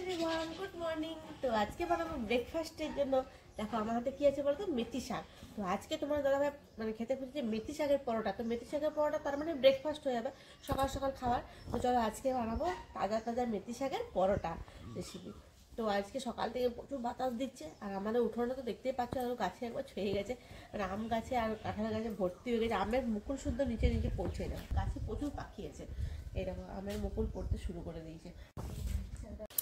Everyone, good morning. তো আজকে বানাবো ব্রেকফাস্টের জন্য। দেখো আমার হাতে কি আছে বলতো, মেথি শাক। তো আজকে তোমার দাদাভাই মানে খেতে খুঁজছে মেথি শাকের পরোটা। তো মেথি শাকের পরোটা তার মানে ব্রেকফাস্ট হয়ে যাবে, সকাল সকাল খাবার। তো চলো আজকে বানাবো তাজা তাজা মেথি শাকের পরোটা রেসিপি। তো আজকে সকাল থেকে প্রচুর বাতাস দিচ্ছে, আর আমাদের উঠোনটা তো দেখতেই পাচ্ছ, আর গাছে একবার ছুঁয়ে গেছে। মানে আম গাছে আর কাঁঠাল গাছে ভর্তি হয়ে গেছে, আমের মুকুল শুদ্ধ নিচে নিচে পৌঁছে যাবে। গাছে প্রচুর পাখি আছে, এরকম আমের মুকুল পড়তে শুরু করে দিয়েছে।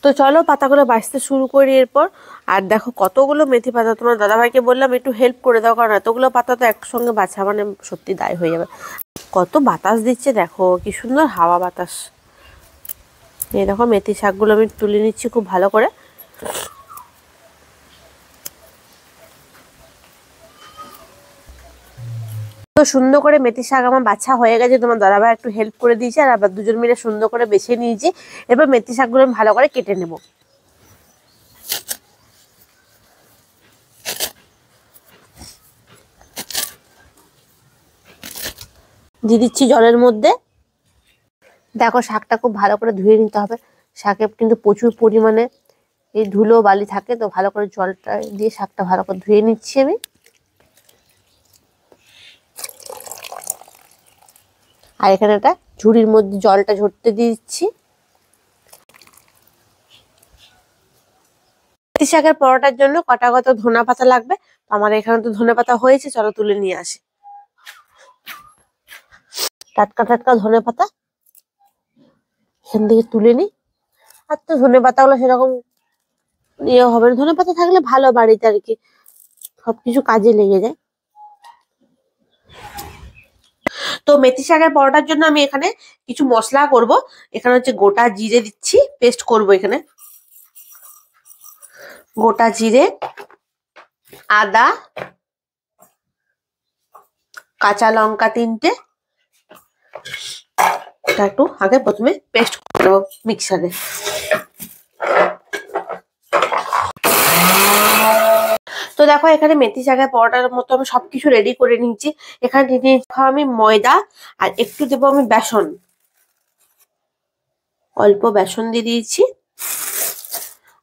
তো চলো পাতাগুলো বাছতে শুরু করি এরপর। আর দেখো কতগুলো মেথি পাতা, তোমার দাদাভাইকে বললাম একটু হেল্প করে দাও, কারণ এতগুলো পাতা তো একসঙ্গে বাছা মানে সত্যি দায় হয়ে যাবে। কত বাতাস দিচ্ছে দেখো, কি সুন্দর হাওয়া বাতাস। এই দেখো মেথি শাকগুলো আমি তুলে নিচ্ছি খুব ভালো করে। তো সুন্দর করে মেথি শাক আমার বাছা হয়ে গেছে, তোমার দাদাভাই একটু হেল্প করে দিয়েছে, আর আবার দুজন মিলে সুন্দর করে বেছে নিয়েছি। এবার মেথি শাকগুলো আমি ভালো করে কেটে নেবো। দিয়ে দিচ্ছি জলের মধ্যে। দেখো শাকটা খুব ভালো করে ধুয়ে নিতে হবে, শাকে কিন্তু প্রচুর পরিমাণে এই ধুলো বালি থাকে। তো ভালো করে জলটা দিয়ে শাকটা ভালো করে ধুয়ে নিচ্ছি আমি। আর এখানে একটা ঝুড়ির মধ্যে জলটা ঝরতে দিয়ে দিচ্ছি। মেথি শাকের পরোটার জন্য কটা কত ধনে পাতা লাগবে। আমার এখানে তো ধনে পাতা হয়েছে, চলো তুলে নিয়ে আসি। টাটকা টাটকা ধনে পাতা এখান থেকে তুলে নিই। আর তো ধনে পাতাগুলো সেরকম ইয়ে হবে না, ধনে পাতা থাকলে ভালো বাড়িতে আর কি, সবকিছু কাজে লেগে যায়। তো মেথি শাকের পরোটার জন্য আমি এখানে কিছু মশলা করব। এখানে হচ্ছে গোটা জিরে দিচ্ছি, পেস্ট করব এখানে। গোটা জিরে, আদা, কাঁচা লঙ্কা 3টে, এটা একটু আগে প্রথমে পেস্ট করে দেবো মিক্সারে। তো দেখো এখানে মেথি শাকের পরোটার মতো আমি সবকিছু রেডি করে নিয়েছি। এখানে দিয়ে দিচ্ছি আমি ময়দা, আর একটু দেবো আমি বেসন, অল্প বেসন দিয়ে দিয়েছি।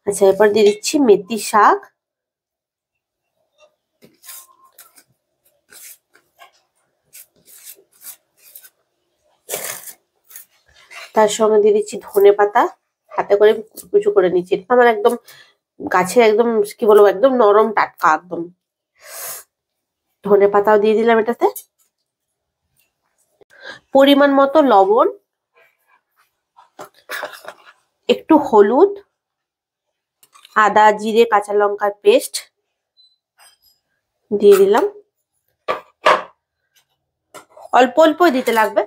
আচ্ছা এরপর দিয়ে দিচ্ছি মেথি শাক, তার সঙ্গে দিয়ে দিচ্ছি ধনে পাতা, হাতে করে কুচু করে নিচ্ছি। আমার একদম গাছের একদম কি বলবো, একদম নরম টাটকা একদম। ধনে পাতাও দিয়ে দিলাম এটাতে। পরিমাণ মতো লবণ, একটু হলুদ, আদা জিরে কাঁচা লঙ্কার পেস্ট দিয়ে দিলাম, অল্প অল্প দিতে লাগবে।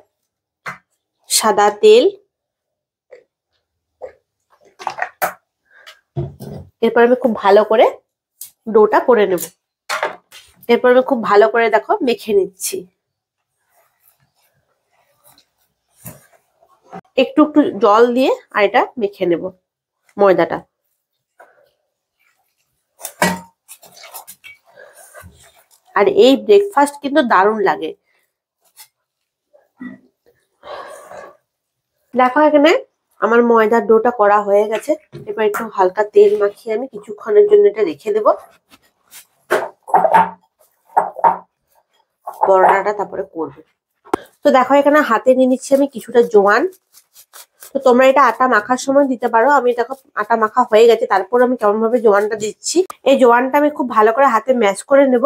সাদা তেল, এরপর আমি খুব ভালো করে ডোটা করে নেব। এরপর আমি খুব ভালো করে দেখো মেখে নিচ্ছি। একটু একটু জল দিয়ে আর এটা মেখে নেব ময়দাটা। আর এই ব্রেকফাস্ট কিন্তু দারুণ লাগে। দেখো এখানে আমার ময়দার ডোটা করা হয়ে গেছে। এবার একটু হালকা তেল মাখিয়ে আমি কিছুক্ষণের জন্য এটা রেখে দেব, পরোটাটা তারপরে করবো। তো দেখো এখানে হাতে নিয়ে নিচ্ছি আমি কিছুটা জোয়ান। তো তোমরা এটা আটা মাখার সময় দিতে পারো। আমি দেখো আটা মাখা হয়ে গেছে, তারপর আমি কেমন ভাবে জোয়ানটা দিচ্ছি। এই জোয়ানটা আমি খুব ভালো করে হাতে ম্যাশ করে নেব।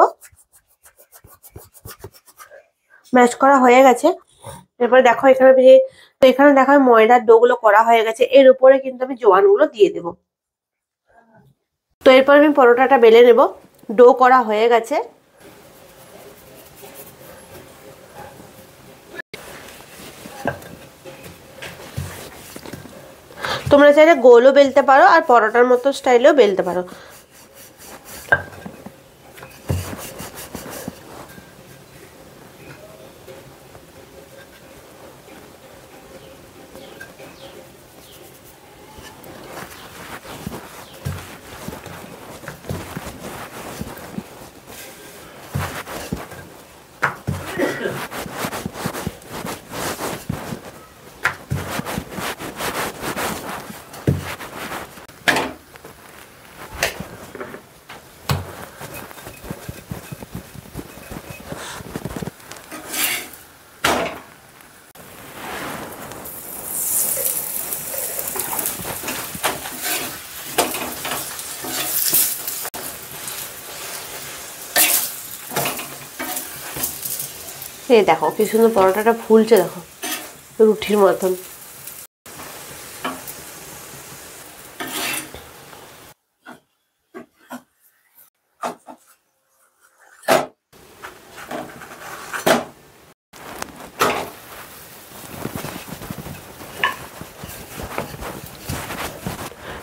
ম্যাশ করা হয়ে গেছে। এরপরে দেখো এখানে তো এখানে দেখো ময়দার ডো গুলো করা হয়ে গেছে, এর উপরে কিন্তু আমি জোয়ান গুলো দিয়ে দেবো। তো এরপর আমি পরোটাটা বেলে নেব। ডো করা হয়ে গেছে। তোমরা চাইলে গোলও বেলতে পারো, আর পরোটার মতো স্টাইলেও বেলতে পারো। এই দেখো কি সুন্দর পরোটাটা ফুলছে, দেখো রুটির মতন।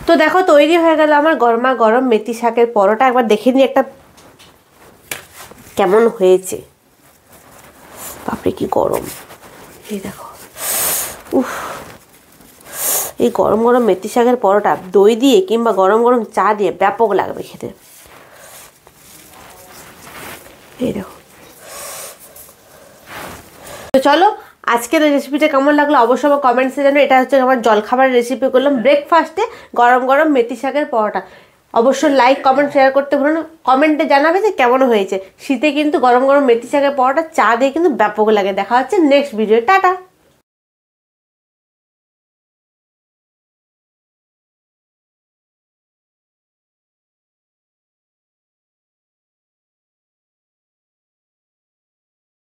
তো দেখো তৈরি হয়ে গেল আমার গরমা গরম মেথি শাকের পরোটা। একবার দেখে নিই একটা কেমন হয়েছে। বাপরে কি গরম, এই দেখো। উফ, এই গরম গরম মেথি শাকের পরোটা দই দিয়ে কিংবা গরম গরম চা দিয়ে ব্যাপক লাগবে খেতে। এই দেখো। তো চলো আজকের এই রেসিপিটা কেমন লাগলো অবশ্যই আমার কমেন্টসে জানো। এটা হচ্ছে আমার জলখাবারের রেসিপি করলাম, ব্রেকফাস্টে গরম গরম মেথি শাকের পরোটা। অবশ্যই লাইক কমেন্ট শেয়ার করতে ভুলো না, কমেন্টে জানাবে যে কেমন হয়েছে। শীতে কিন্তু গরম গরম মেথি শাকের পরোটা চা দিয়ে কিন্তু ব্যাপক লাগে। দেখা হচ্ছে নেক্সট ভিডিও, টাটা।